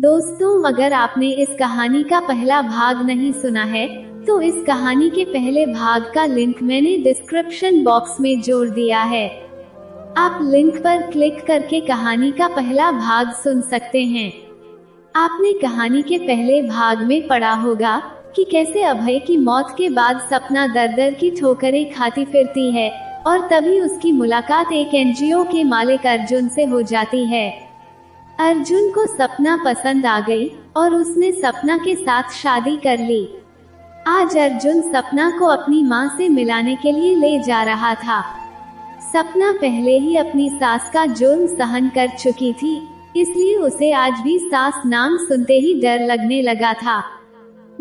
दोस्तों, अगर आपने इस कहानी का पहला भाग नहीं सुना है तो इस कहानी के पहले भाग का लिंक मैंने डिस्क्रिप्शन बॉक्स में जोड़ दिया है। आप लिंक पर क्लिक करके कहानी का पहला भाग सुन सकते हैं। आपने कहानी के पहले भाग में पढ़ा होगा कि कैसे अभय की मौत के बाद सपना दर दर की ठोकरें खाती फिरती है और तभी उसकी मुलाकात एक एनजीओ के मालिक अर्जुन से हो जाती है। अर्जुन को सपना पसंद आ गई और उसने सपना के साथ शादी कर ली। आज अर्जुन सपना को अपनी मां से मिलाने के लिए ले जा रहा था। सपना पहले ही अपनी सास का जुर्म सहन कर चुकी थी, इसलिए उसे आज भी सास नाम सुनते ही डर लगने लगा था।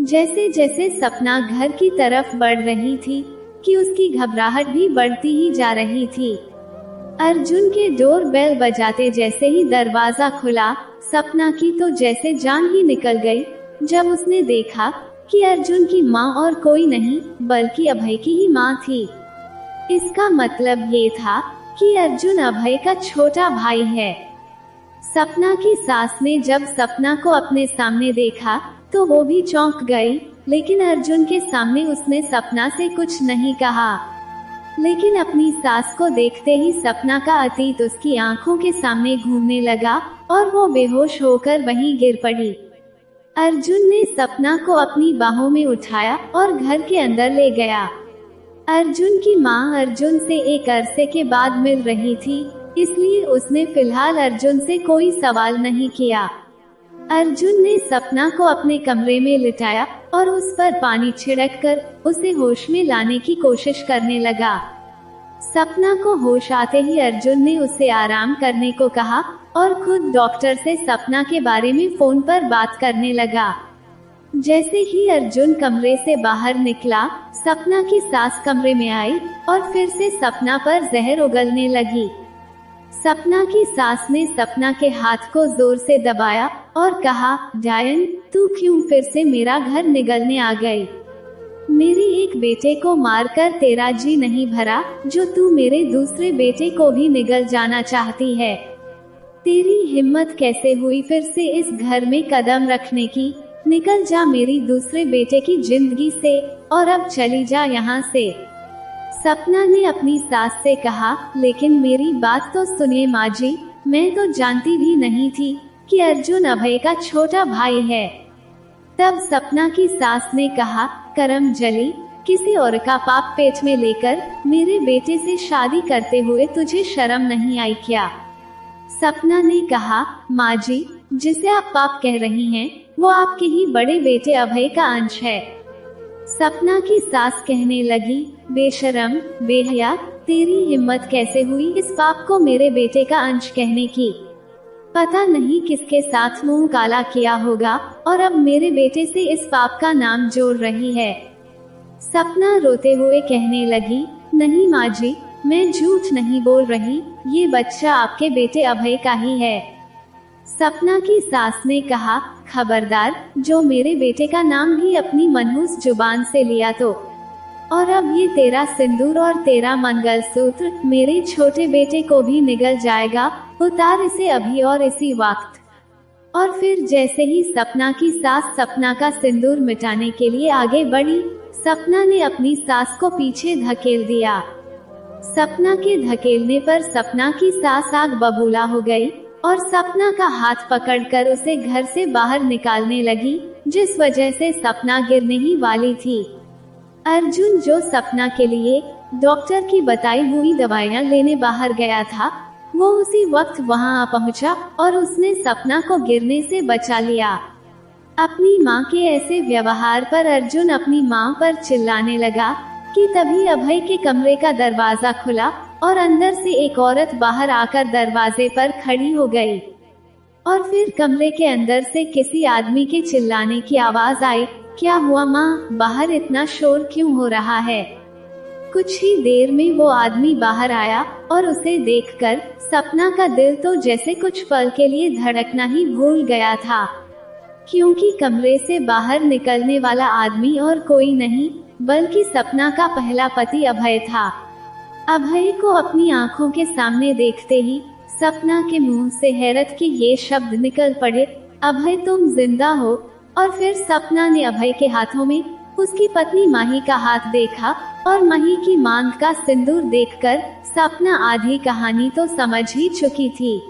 जैसे जैसे सपना घर की तरफ बढ़ रही थी कि उसकी घबराहट भी बढ़ती ही जा रही थी। अर्जुन के डोर बेल बजाते जैसे ही दरवाजा खुला, सपना की तो जैसे जान ही निकल गई जब उसने देखा कि अर्जुन की माँ और कोई नहीं बल्कि अभय की ही माँ थी। इसका मतलब ये था कि अर्जुन अभय का छोटा भाई है। सपना की सास ने जब सपना को अपने सामने देखा तो वो भी चौंक गई, लेकिन अर्जुन के सामने उसने सपना से कुछ नहीं कहा। लेकिन अपनी सास को देखते ही सपना का अतीत उसकी आंखों के सामने घूमने लगा और वो बेहोश होकर वहीं गिर पड़ी। अर्जुन ने सपना को अपनी बाहों में उठाया और घर के अंदर ले गया। अर्जुन की मां अर्जुन से एक अरसे के बाद मिल रही थी, इसलिए उसने फिलहाल अर्जुन से कोई सवाल नहीं किया। अर्जुन ने सपना को अपने कमरे में लिटाया और उस पर पानी छिड़ककर उसे होश में लाने की कोशिश करने लगा। सपना को होश आते ही अर्जुन ने उसे आराम करने को कहा और खुद डॉक्टर से सपना के बारे में फोन पर बात करने लगा। जैसे ही अर्जुन कमरे से बाहर निकला, सपना की सास कमरे में आई और फिर से सपना पर जहर उगलने लगी। सपना की सास ने सपना के हाथ को जोर से दबाया और कहा, डायन, तू क्यों फिर से मेरा घर निगलने आ गई? मेरे एक बेटे को मारकर तेरा जी नहीं भरा जो तू मेरे दूसरे बेटे को भी निगल जाना चाहती है। तेरी हिम्मत कैसे हुई फिर से इस घर में कदम रखने की? निकल जा मेरी दूसरे बेटे की जिंदगी से और अब चली जा यहाँ से। सपना ने अपनी सास से कहा, लेकिन मेरी बात तो सुनिए माँ जी, मैं तो जानती भी नहीं थी कि अर्जुन अभय का छोटा भाई है। तब सपना की सास ने कहा, करम जली, किसी और का पाप पेट में लेकर मेरे बेटे से शादी करते हुए तुझे शर्म नहीं आई क्या? सपना ने कहा, माँ जी, जिसे आप पाप कह रही हैं वो आपके ही बड़े बेटे अभय का अंश है। सपना की सास कहने लगी, बेशरम, बेहया, तेरी हिम्मत कैसे हुई इस पाप को मेरे बेटे का अंश कहने की? पता नहीं किसके साथ मुंह काला किया होगा और अब मेरे बेटे से इस पाप का नाम जोड़ रही है। सपना रोते हुए कहने लगी, नहीं माँ जी, मैं झूठ नहीं बोल रही, ये बच्चा आपके बेटे अभय का ही है। सपना की सास ने कहा, खबरदार, जो मेरे बेटे का नाम भी अपनी मनहूस जुबान से लिया तो। और अब ये तेरा सिंदूर और तेरा मंगलसूत्र मेरे छोटे बेटे को भी निगल जाएगा, उतार इसे अभी और इसी वक्त। और फिर जैसे ही सपना की सास सपना का सिंदूर मिटाने के लिए आगे बढ़ी, सपना ने अपनी सास को पीछे धकेल दिया। सपना के धकेलने पर सपना की सास आग बबूला हो गई और सपना का हाथ पकड़कर उसे घर से बाहर निकालने लगी, जिस वजह से सपना गिरने ही वाली थी। अर्जुन, जो सपना के लिए डॉक्टर की बताई हुई दवाइयां लेने बाहर गया था, वो उसी वक्त वहां आ पहुंचा और उसने सपना को गिरने से बचा लिया। अपनी मां के ऐसे व्यवहार पर अर्जुन अपनी मां पर चिल्लाने लगा कि तभी अभय के कमरे का दरवाजा खुला और अंदर से एक औरत बाहर आकर दरवाजे पर खड़ी हो गई। और फिर कमरे के अंदर से किसी आदमी के चिल्लाने की आवाज आई, क्या हुआ माँ, बाहर इतना शोर क्यों हो रहा है? कुछ ही देर में वो आदमी बाहर आया और उसे देखकर सपना का दिल तो जैसे कुछ पल के लिए धड़कना ही भूल गया था, क्योंकि कमरे से बाहर निकलने वाला आदमी और कोई नहीं बल्कि सपना का पहला पति अभय था। अभय को अपनी आंखों के सामने देखते ही सपना के मुंह से हैरत के ये शब्द निकल पड़े, अभय तुम जिंदा हो। और फिर सपना ने अभय के हाथों में उसकी पत्नी माही का हाथ देखा और माही की मांग का सिंदूर देखकर सपना आधी कहानी तो समझ ही चुकी थी।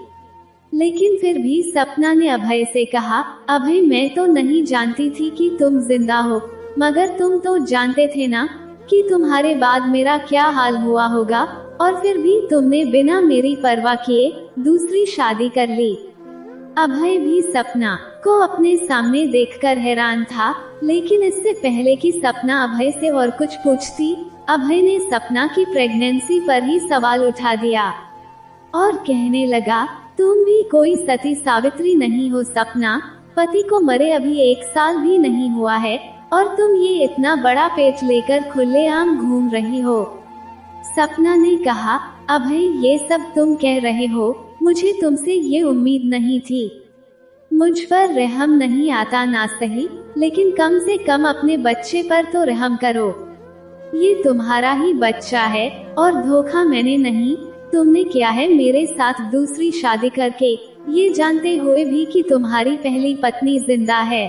लेकिन फिर भी सपना ने अभय से कहा, अभय मैं तो नहीं जानती थी कि तुम जिंदा हो, मगर तुम तो जानते थे ना कि तुम्हारे बाद मेरा क्या हाल हुआ होगा, और फिर भी तुमने बिना मेरी परवाह किए दूसरी शादी कर ली। अभय भी सपना को अपने सामने देखकर हैरान था, लेकिन इससे पहले कि सपना अभय से और कुछ पूछती, अभय ने सपना की प्रेगनेंसी पर ही सवाल उठा दिया और कहने लगा, तुम भी कोई सती सावित्री नहीं हो सपना, पति को मरे अभी 1 साल भी नहीं हुआ है और तुम ये इतना बड़ा पेट लेकर खुलेआम घूम रही हो। सपना ने कहा, अभय ये सब तुम कह रहे हो, मुझे तुमसे ये उम्मीद नहीं थी। मुझ पर रहम नहीं आता ना सही, लेकिन कम से कम अपने बच्चे पर तो रहम करो। ये तुम्हारा ही बच्चा है और धोखा मैंने नहीं, तुमने किया है मेरे साथ दूसरी शादी करके, ये जानते हुए भी कि तुम्हारी पहली पत्नी जिंदा है।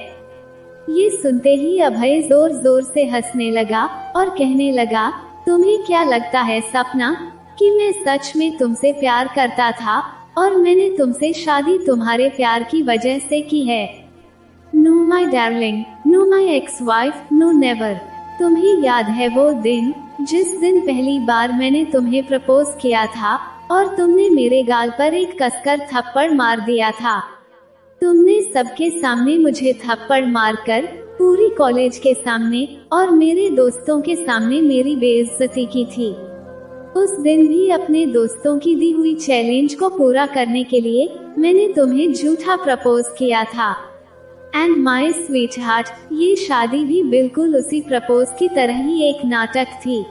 ये सुनते ही अभय जोर जोर से हंसने लगा और कहने लगा, तुम्हें क्या लगता है सपना कि मैं सच में तुमसे प्यार करता था और मैंने तुमसे शादी तुम्हारे प्यार की वजह से की है? No my darling, no my ex wife, no never. तुम्हें याद है वो दिन जिस दिन पहली बार मैंने तुम्हें प्रपोज किया था और तुमने मेरे गाल पर एक कसकर थप्पड़ मार दिया था। तुमने सबके सामने मुझे थप्पड़ मारकर पूरी कॉलेज के सामने और मेरे दोस्तों के सामने मेरी बेइज्जती की थी। उस दिन भी अपने दोस्तों की दी हुई चैलेंज को पूरा करने के लिए मैंने तुम्हें झूठा प्रपोज किया था। एंड माई स्वीट हार्ट, ये शादी भी बिल्कुल उसी प्रपोज की तरह ही एक नाटक थी।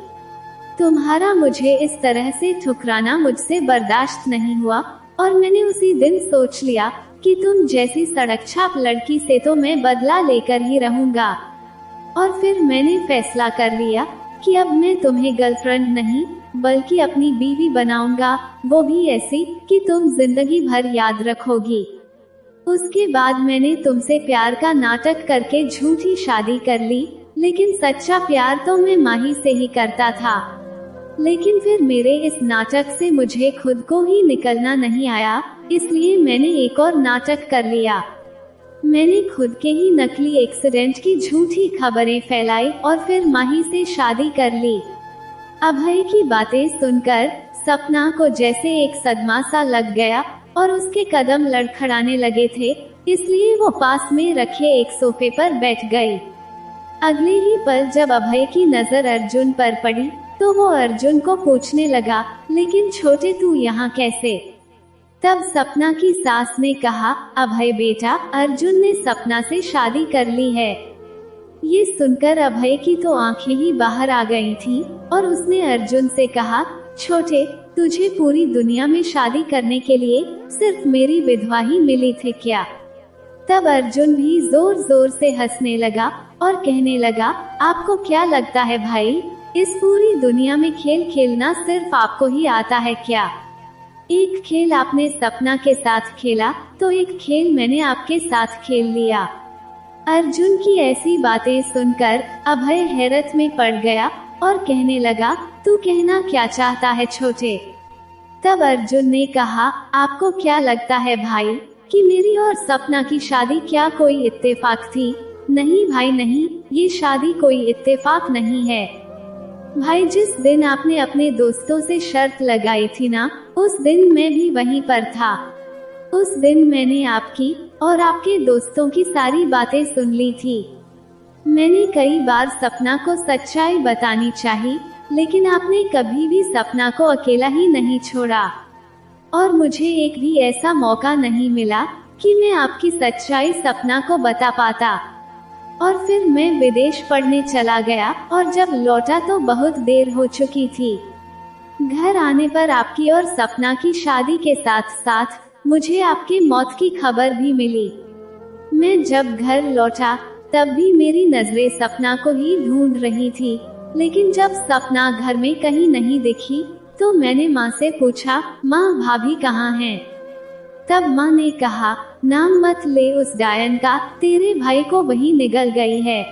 तुम्हारा मुझे इस तरह से ठुकराना मुझसे बर्दाश्त नहीं हुआ और मैंने उसी दिन सोच लिया कि तुम जैसी सड़क छाप लड़की से तो मैं बदला लेकर ही रहूंगा। और फिर मैंने फैसला कर लिया कि अब मैं तुम्हें गर्लफ्रेंड नहीं बल्कि अपनी बीवी बनाऊंगा, वो भी ऐसी कि तुम जिंदगी भर याद रखोगी। उसके बाद मैंने तुमसे प्यार का नाटक करके झूठी शादी कर ली, लेकिन सच्चा प्यार तो मैं माही से ही करता था। लेकिन फिर मेरे इस नाटक से मुझे खुद को ही निकलना नहीं आया, इसलिए मैंने एक और नाटक कर लिया। मैंने खुद के ही नकली एक्सीडेंट की झूठी खबरें फैलाई और फिर माही से शादी कर ली। अभय की बातें सुनकर सपना को जैसे एक सदमा सा लग गया और उसके कदम लड़खड़ाने लगे थे, इसलिए वो पास में रखे एक सोफे पर बैठ गई। अगले ही पल जब अभय की नजर अर्जुन पर पड़ी तो वो अर्जुन को पूछने लगा, लेकिन छोटे तू यहाँ कैसे? तब सपना की सास ने कहा, अभय बेटा, अर्जुन ने सपना से शादी कर ली है। ये सुनकर अभय की तो आंखें ही बाहर आ गई थी और उसने अर्जुन से कहा, छोटे, तुझे पूरी दुनिया में शादी करने के लिए सिर्फ मेरी विधवा ही मिली थी क्या? तब अर्जुन भी जोर जोर से हंसने लगा और कहने लगा, आपको क्या लगता है भाई, इस पूरी दुनिया में खेल खेलना सिर्फ आपको ही आता है क्या? एक खेल आपने सपना के साथ खेला तो एक खेल मैंने आपके साथ खेल लिया। अर्जुन की ऐसी बातें सुनकर अभय हैरत में पड़ गया और कहने लगा, तू कहना क्या चाहता है छोटे? तब अर्जुन ने कहा, आपको क्या लगता है भाई कि मेरी और सपना की शादी क्या कोई इत्तेफाक थी? नहीं भाई नहीं, ये शादी कोई इत्तेफाक नहीं है भाई। जिस दिन आपने अपने दोस्तों से शर्त लगाई थी ना, उस दिन मैं भी वहीं पर था। उस दिन मैंने आपकी और आपके दोस्तों की सारी बातें सुन ली थी। मैंने कई बार सपना को सच्चाई बतानी चाहिए, लेकिन आपने कभी भी सपना को अकेला ही नहीं छोड़ा और मुझे एक भी ऐसा मौका नहीं मिला कि मैं आपकी सच्चाई सपना को बता पाता। और फिर मैं विदेश पढ़ने चला गया और जब लौटा तो बहुत देर हो चुकी थी। घर आने पर आपकी और सपना की शादी के साथ साथ मुझे आपके मौत की खबर भी मिली। मैं जब घर लौटा तब भी मेरी नजरें सपना को ही ढूंढ रही थी, लेकिन जब सपना घर में कहीं नहीं दिखी तो मैंने माँ से पूछा, माँ भाभी कहाँ हैं? तब माँ ने कहा, नाम मत ले उस डायन का, तेरे भाई को वही निगल गई है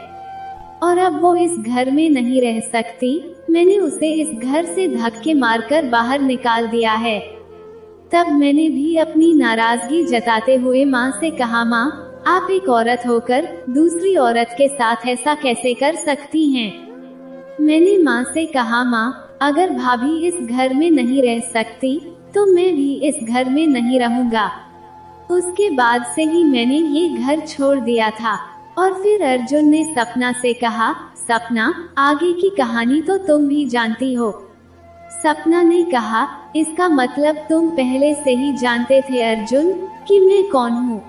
और अब वो इस घर में नहीं रह सकती। मैंने उसे इस घर से धक्के मारकर बाहर निकाल दिया है। तब मैंने भी अपनी नाराजगी जताते हुए माँ से कहा, माँ आप एक औरत होकर दूसरी औरत के साथ ऐसा कैसे कर सकती हैं? मैंने माँ से कहा, माँ अगर भाभी इस घर में नहीं रह सकती तो मैं भी इस घर में नहीं रहूँगा। उसके बाद से ही मैंने ये घर छोड़ दिया था। और फिर अर्जुन ने सपना से कहा, सपना आगे की कहानी तो तुम भी जानती हो। सपना ने कहा, इसका मतलब तुम पहले से ही जानते थे अर्जुन कि मैं कौन हूँ?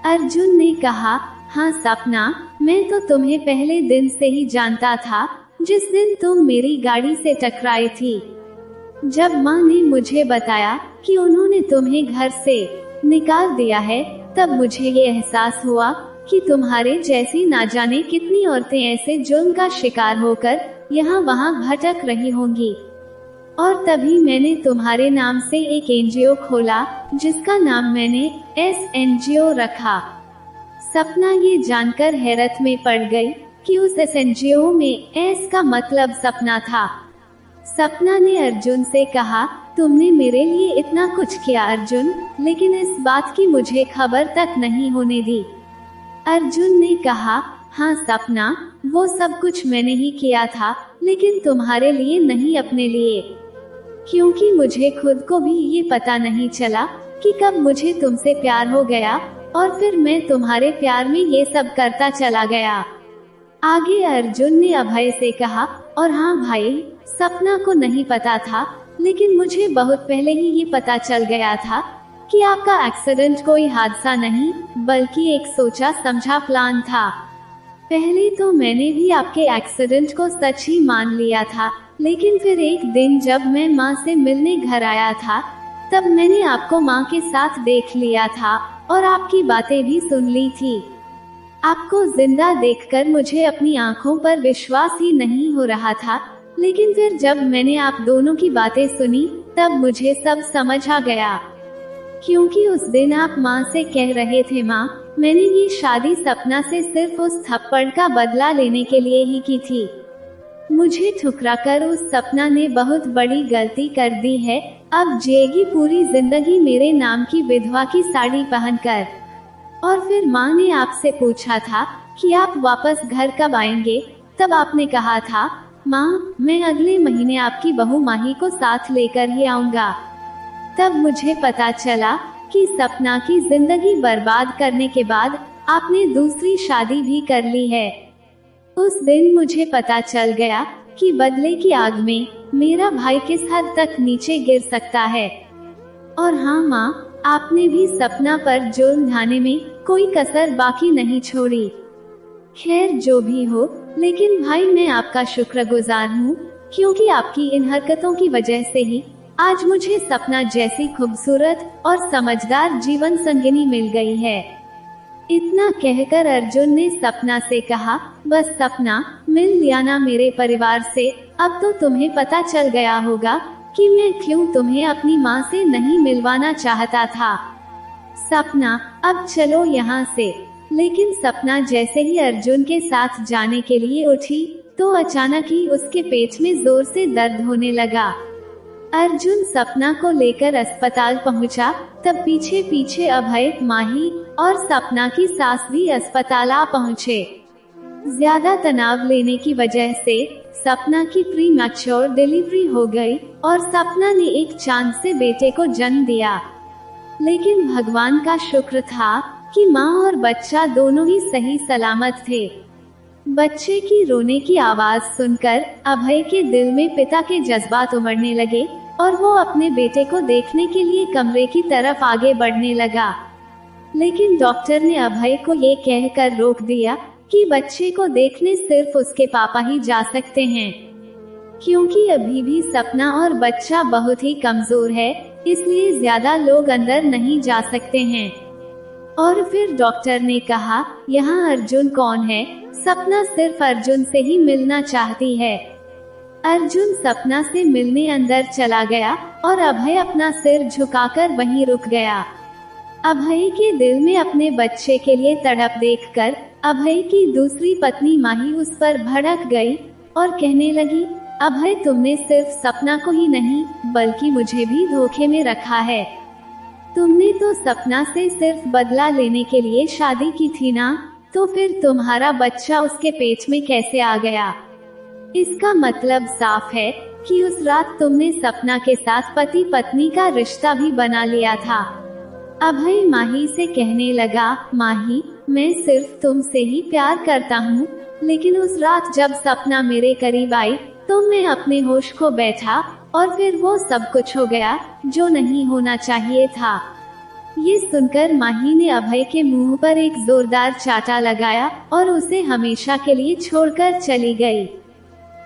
अर्जुन ने कहा, हाँ सपना, मैं तो तुम्हें पहले दिन से ही जानता था, जिस दिन तुम मेरी गाड़ी से टकराई थी। जब माँ ने मुझे बताया कि उन्होंने तुम्हें घर से निकाल दिया है, तब मुझे ये एहसास हुआ कि तुम्हारे जैसी ना जाने कितनी औरतें ऐसे जुर्म का शिकार होकर यहाँ वहाँ भटक रही होंगी। और तभी मैंने तुम्हारे नाम से एक एनजीओ खोला, जिसका नाम मैंने SNGO रखा। सपना ये जानकर हैरत में पड़ गई कि उस SNGO में S का मतलब सपना था। सपना ने अर्जुन से कहा, तुमने मेरे लिए इतना कुछ किया अर्जुन, लेकिन इस बात की मुझे खबर तक नहीं होने दी। अर्जुन ने कहा, हाँ सपना, वो सब कुछ मैंने ही किया था, लेकिन तुम्हारे लिए नहीं, अपने लिए। क्योंकि मुझे खुद को भी ये पता नहीं चला कि कब मुझे तुमसे प्यार हो गया और फिर मैं तुम्हारे प्यार में ये सब करता चला गया। आगे अर्जुन ने अभय से कहा, और हाँ भाई, सपना को नहीं पता था, लेकिन मुझे बहुत पहले ही ये पता चल गया था कि आपका एक्सीडेंट कोई हादसा नहीं, बल्कि एक सोचा समझा प्लान था। पहले तो मैंने भी आपके एक्सीडेंट को सच ही मान लिया था, लेकिन फिर एक दिन जब मैं माँ से मिलने घर आया था, तब मैंने आपको माँ के साथ देख लिया था और आपकी बातें भी सुन ली थी। आपको जिंदा देखकर मुझे अपनी आंखों पर विश्वास ही नहीं हो रहा था, लेकिन फिर जब मैंने आप दोनों की बातें सुनी, तब मुझे सब समझ आ गया। क्योंकि उस दिन आप माँ से कह रहे थे, माँ मैंने ये शादी सपना से सिर्फ उस थप्पड़ का बदला लेने के लिए ही की थी। मुझे ठुकराकर उस सपना ने बहुत बड़ी गलती कर दी है, अब जिएगी पूरी जिंदगी मेरे नाम की विधवा की साड़ी पहनकर। और फिर माँ ने आपसे पूछा था कि आप वापस घर कब आएंगे, तब आपने कहा था, माँ मैं अगले महीने आपकी बहू माही को साथ लेकर ही आऊँगा। तब मुझे पता चला कि सपना की जिंदगी बर्बाद करने के बाद आपने दूसरी शादी भी कर ली है। उस दिन मुझे पता चल गया कि बदले की आग में मेरा भाई किस हद तक नीचे गिर सकता है। और हाँ माँ, आपने भी सपना पर जुर्म ढाने में कोई कसर बाकी नहीं छोड़ी। खैर जो भी हो, लेकिन भाई मैं आपका शुक्रगुजार हूँ, क्योंकि आपकी इन हरकतों की वजह से ही आज मुझे सपना जैसी खूबसूरत और समझदार जीवन संगिनी मिल गई है। इतना कहकर अर्जुन ने सपना से कहा, बस सपना, मिल लिया ना मेरे परिवार से, अब तो तुम्हें पता चल गया होगा कि मैं क्यों तुम्हें अपनी माँ से नहीं मिलवाना चाहता था। सपना, अब चलो यहाँ से। लेकिन सपना जैसे ही अर्जुन के साथ जाने के लिए उठी, तो अचानक ही उसके पेट में जोर से दर्द होने लगा। अर्जुन सपना को लेकर अस्पताल पहुंचा, तब पीछे पीछे अभय, माही और सपना की सास भी अस्पताल आ पहुंचे। ज्यादा तनाव लेने की वजह से सपना की प्री मैच्योर डिलीवरी हो गई और सपना ने एक चांद से बेटे को जन्म दिया। लेकिन भगवान का शुक्र था कि माँ और बच्चा दोनों ही सही सलामत थे। बच्चे की रोने की आवाज सुनकर अभय के दिल में पिता के जज्बात उमड़ने लगे और वो अपने बेटे को देखने के लिए कमरे की तरफ आगे बढ़ने लगा। लेकिन डॉक्टर ने अभय को ये कहकर रोक दिया कि बच्चे को देखने सिर्फ उसके पापा ही जा सकते हैं, क्योंकि अभी भी सपना और बच्चा बहुत ही कमजोर है, इसलिए ज्यादा लोग अंदर नहीं जा सकते हैं। और फिर डॉक्टर ने कहा, यहाँ अर्जुन कौन है? सपना सिर्फ अर्जुन से ही मिलना चाहती है। अर्जुन सपना से मिलने अंदर चला गया और अभय अपना सिर झुकाकर वहीं रुक गया। अभय के दिल में अपने बच्चे के लिए तड़प देखकर अभय की दूसरी पत्नी माही उस पर भड़क गई और कहने लगी, अभय तुमने सिर्फ सपना को ही नहीं बल्कि मुझे भी धोखे में रखा है। तुमने तो सपना से सिर्फ बदला लेने के लिए शादी की थी ना, तो फिर तुम्हारा बच्चा उसके पेट में कैसे आ गया? इसका मतलब साफ है कि उस रात तुमने सपना के साथ पति पत्नी का रिश्ता भी बना लिया था। अभय माही से कहने लगा, माही मैं सिर्फ तुमसे ही प्यार करता हूँ, लेकिन उस रात जब सपना मेरे करीब आई तो मैं अपने होश खो बैठा और फिर वो सब कुछ हो गया जो नहीं होना चाहिए था। ये सुनकर माही ने अभय के मुंह पर एक जोरदार चाटा लगाया और उसे हमेशा के लिए छोड़कर चली गई।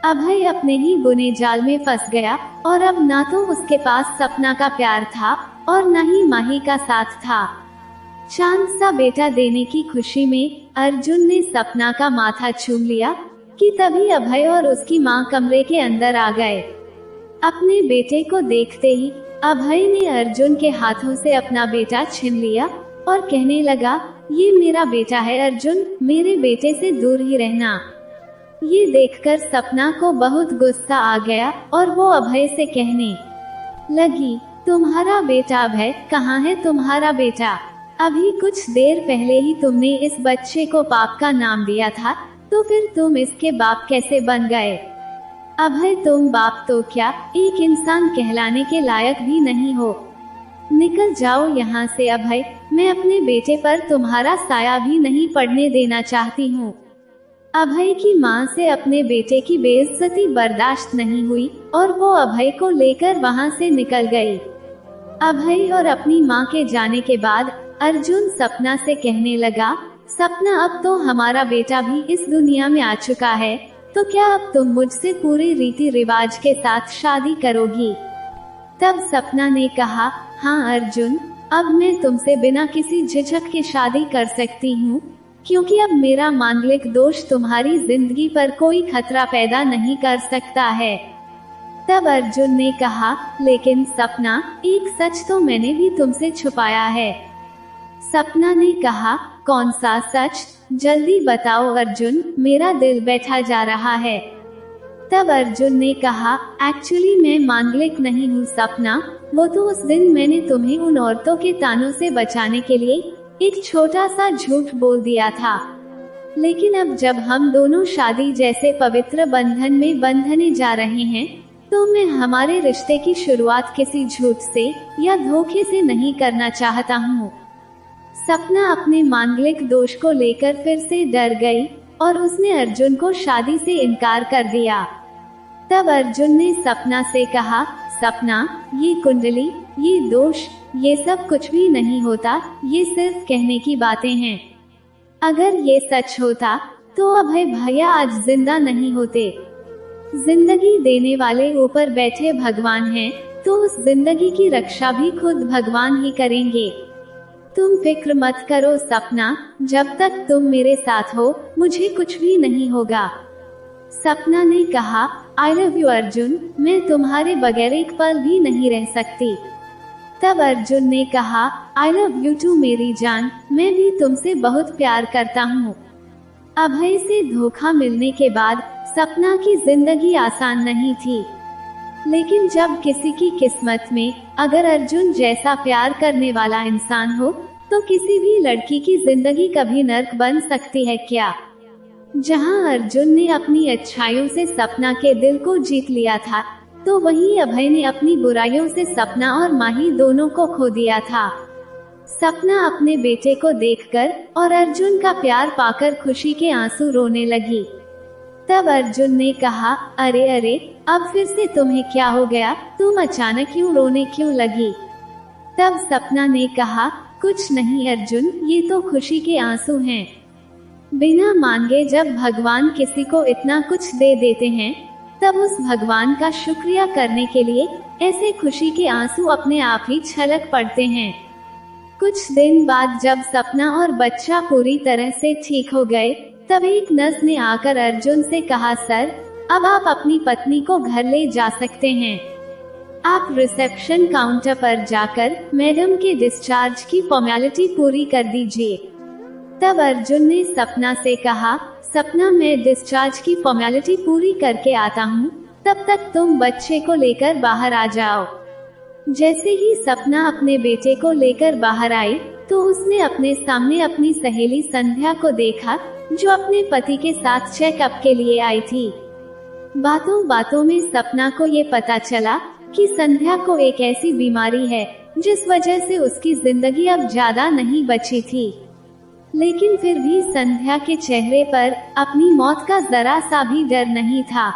अभय अपने ही बुने जाल में फंस गया और अब ना तो उसके पास सपना का प्यार था और न ही माही का साथ था। चांद सा बेटा देने की खुशी में अर्जुन ने सपना का माथा चूम लिया कि तभी अभय और उसकी माँ कमरे के अंदर आ गए। अपने बेटे को देखते ही अभय ने अर्जुन के हाथों से अपना बेटा छीन लिया और कहने लगा, ये मेरा बेटा है अर्जुन, मेरे बेटे से दूर ही रहना। ये देखकर सपना को बहुत गुस्सा आ गया और वो अभय से कहने लगी, तुम्हारा बेटा अभय कहाँ है? तुम्हारा बेटा अभी कुछ देर पहले ही तुमने इस बच्चे को पाप का नाम दिया था, तो फिर तुम इसके बाप कैसे बन गए? अभय तुम बाप तो क्या, एक इंसान कहलाने के लायक भी नहीं हो। निकल जाओ यहाँ से अभय, मैं अपने बेटे पर तुम्हारा साया भी नहीं पड़ने देना चाहती हूँ। अभय की माँ से अपने बेटे की बेइज्जती बर्दाश्त नहीं हुई और वो अभय को लेकर वहाँ से निकल गई। अभय और अपनी माँ के जाने के बाद अर्जुन सपना से कहने लगा, सपना अब तो हमारा बेटा भी इस दुनिया में आ चुका है, तो क्या अब तुम मुझसे पूरे रीति रिवाज के साथ शादी करोगी? तब सपना ने कहा, हाँ अर्जुन, अब मैं तुमसे बिना किसी झिझक के शादी कर सकती हूँ, क्योंकि अब मेरा मांगलिक दोष तुम्हारी जिंदगी पर कोई खतरा पैदा नहीं कर सकता है। तब अर्जुन ने कहा, लेकिन सपना, एक सच तो मैंने भी तुमसे छुपाया है। सपना ने कहा, कौन सा सच? जल्दी बताओ अर्जुन, मेरा दिल बैठा जा रहा है। तब अर्जुन ने कहा, एक्चुअली मैं मांगलिक नहीं हूँ सपना, वो तो उस दिन मैंने तुम्हें उन औरतों के तानों से बचाने के लिए एक छोटा सा झूठ बोल दिया था, लेकिन अब जब हम दोनों शादी जैसे पवित्र बंधन में बंधने जा रहे हैं, तो मैं हमारे रिश्ते की शुरुआत किसी झूठ से या धोखे से नहीं करना चाहता हूँ। सपना अपने मांगलिक दोष को लेकर फिर से डर गई और उसने अर्जुन को शादी से इनकार कर दिया। तब अर्जुन ने सपना से कहा, सपना, ये कुंडली, ये दोष, ये सब कुछ भी नहीं होता, ये सिर्फ कहने की बातें हैं। अगर ये सच होता तो अभय भैया आज जिंदा नहीं होते। जिंदगी देने वाले ऊपर बैठे भगवान हैं, तो उस जिंदगी की रक्षा भी खुद भगवान ही करेंगे। तुम फिक्र मत करो सपना, जब तक तुम मेरे साथ हो मुझे कुछ भी नहीं होगा। सपना ने कहा, आई लव यू अर्जुन, मैं तुम्हारे बगैर एक पल भी नहीं रह सकती। तब अर्जुन ने कहा, आई लव यू टू मेरी जान, मैं भी तुमसे बहुत प्यार करता हूँ। अभय से धोखा मिलने के बाद सपना की जिंदगी आसान नहीं थी, लेकिन जब किसी की किस्मत में अगर अर्जुन जैसा प्यार करने वाला इंसान हो, तो किसी भी लड़की की जिंदगी कभी नर्क बन सकती है क्या? जहां अर्जुन ने अपनी अच्छाइयों से सपना के दिल को जीत लिया था, तो वहीं अभय ने अपनी बुराइयों से सपना और माही दोनों को खो दिया था। सपना अपने बेटे को देखकर और अर्जुन का प्यार पाकर खुशी के आंसू रोने लगी। तब अर्जुन ने कहा, अरे अरे, अब फिर से तुम्हें क्या हो गया? तुम अचानक क्यों रोने क्यों लगी? तब सपना ने कहा, कुछ नहीं अर्जुन, ये तो खुशी के आंसू हैं। बिना मांगे जब भगवान किसी को इतना कुछ दे देते हैं, तब उस भगवान का शुक्रिया करने के लिए ऐसे खुशी के आंसू अपने आप ही छलक पड़ते हैं। कुछ दिन बाद जब सपना और बच्चा पूरी तरह से ठीक हो गए, तब एक नर्स ने आकर अर्जुन से कहा, सर, अब आप अपनी पत्नी को घर ले जा सकते हैं। आप रिसेप्शन काउंटर पर जाकर मैडम के डिस्चार्ज की फॉर्मेलिटी पूरी कर दीजिए। तब अर्जुन ने सपना से कहा, सपना मैं डिस्चार्ज की फॉर्मेलिटी पूरी करके आता हूँ, तब तक तुम बच्चे को लेकर बाहर आ जाओ। जैसे ही सपना अपने बेटे को लेकर बाहर आई, तो उसने अपने सामने अपनी सहेली संध्या को देखा, जो अपने पति के साथ चेकअप के लिए आई थी। बातों बातों में सपना को ये पता चला कि संध्या को एक ऐसी बीमारी है जिस वजह से उसकी जिंदगी अब ज्यादा नहीं बची थी। लेकिन फिर भी संध्या के चेहरे पर अपनी मौत का जरा सा भी डर नहीं था।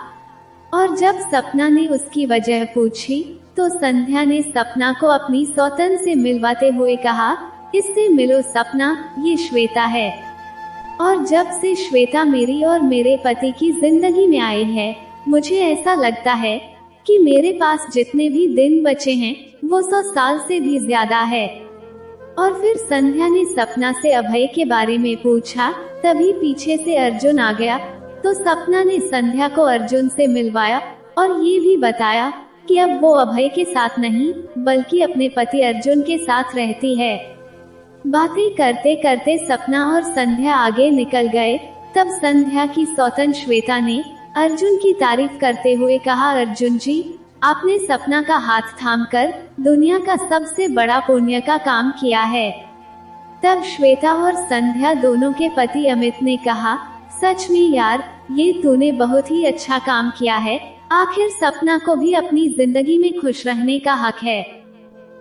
और जब सपना ने उसकी वजह पूछी, तो संध्या ने सपना को अपनी सौतन से मिलवाते हुए कहा, इससे मिलो सपना, ये श्वेता है। और जब से श्वेता मेरी और मेरे पति की जिंदगी में आई है, मुझे ऐसा लगता है कि मेरे पास जितने भी दिन बचे हैं वो 100 साल से भी ज्यादा है। और फिर संध्या ने सपना से अभय के बारे में पूछा। तभी पीछे से अर्जुन आ गया, तो सपना ने संध्या को अर्जुन से मिलवाया और ये भी बताया कि अब वो अभय के साथ नहीं, बल्कि अपने पति अर्जुन के साथ रहती है। बातें करते करते सपना और संध्या आगे निकल गए। तब संध्या की सौतन श्वेता ने अर्जुन की तारीफ करते हुए कहा, अर्जुन जी, आपने सपना का हाथ थामकर दुनिया का सबसे बड़ा पुण्य का काम किया है। तब श्वेता और संध्या दोनों के पति अमित ने कहा, सच में यार, ये तूने बहुत ही अच्छा काम किया है। आखिर सपना को भी अपनी जिंदगी में खुश रहने का हक है।